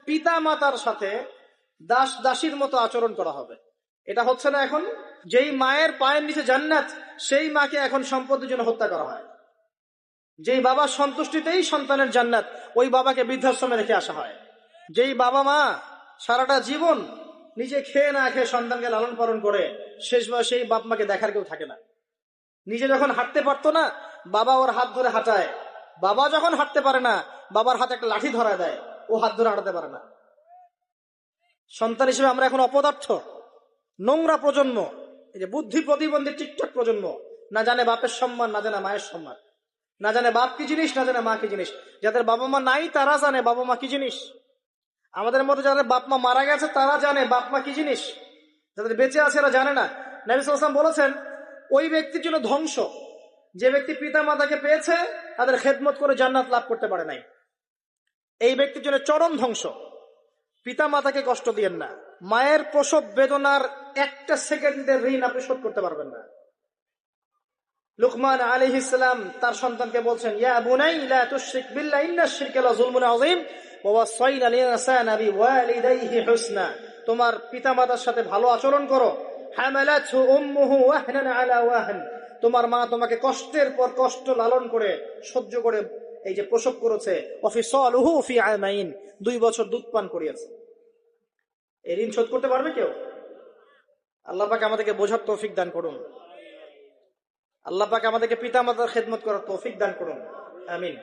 পিতা মাতার সাথে দাস দাসীর মতো আচরণ করা হবে। এটা হচ্ছে না এখন? যেই মায়ের পায়ের নিচে জান্নাত, সেই মাকে এখন সম্পত্তির জন্য হত্যা করা হয়। যেই বাবার সন্তুষ্টিতেই সন্তানের জান্নাত, ওই বাবাকে বৃদ্ধাশ্রমে রেখে আসা হয়। যেই বাবা মা সারাটা জীবন নিজে খেয়ে না খেয়ে সন্তানকে লালন পালন করে, শেষ বয়সে সেই বাপ মাকে দেখার কেউ থাকে না। নিজে যখন হাঁটতে পারতো না, বাবা ওর হাত ধরে হাঁটায়। বাবা যখন হাঁটতে পারে না, বাবার হাতে একটা লাঠি ধরা দেয়, ও হাত ধরে হাঁটাতে পারে না। সন্তান হিসেবে আমরা এখন অপদার্থ, নোংরা প্রজন্ম। এই যে বুদ্ধি প্রতিবন্ধী টিকটক প্রজন্ম, না জানে বাপের সম্মান, না জানে মায়ের সম্মান, না জানে বাপ কি জিনিস, না জানে মা কি জিনিস। যাদের বাবা মা নাই তারা জানে বাবা মা কি জিনিস। আমাদের মধ্যে যাদের বাপ মা মারা গেছে তারা জানে বাপ মা কি জিনিস, যাদের বেঁচে আছে এরা জানে না। নবী সাল্লাল্লাহু আলাইহি ওয়াসাল্লাম বলেছেন, ওই ব্যক্তির জন্য ধ্বংস যে ব্যক্তি পিতা মাতাকে পেয়েছে, তাদের খেদমত করে জান্নাত লাভ করতে পারে নাই। এই ব্যক্তির জন্য চরম ধ্বংস। পিতা মাতাকে কষ্ট দিয়েন না। মায়ের প্রসব বেদনার একটা সেকেন্ডের ঋণ আপনি শোধ করতে পারবেন না। লুকমান আলাইহিস সালাম তার সন্তানকে বলছেন, ইয়া বুনাই লা তুশরিক বিল্লাহ ইন্নাশ শিরকা লাযুলমুন আযীম ওয়া ওয়াসাইনা লিল-ইনসানা বিওয়ালিদাইহি হুসনা। তোমার পিতামাতার সাথে ভালো আচরণ করো। হামালাতহু উম্মুহু ওয়াহনান আলা ওয়াহন। তোমার মা তোমাকে কষ্টের পর কষ্ট লালন করে সহ্য করে এই যে প্রসব করেছে। ওয়া ফিসালুহু ফি আমাইন, 2 বছর দুধ পান করিয়েছে। এই ঋণ শোধ করতে পারবে কেউ? আল্লাহ পাক আমাদেরকে বোঝার তৌফিক দান করুন। আল্লাহ পাক আমাদেরকে পিতা মাতার খেদমত করার তৌফিক দান করুন। আমিন।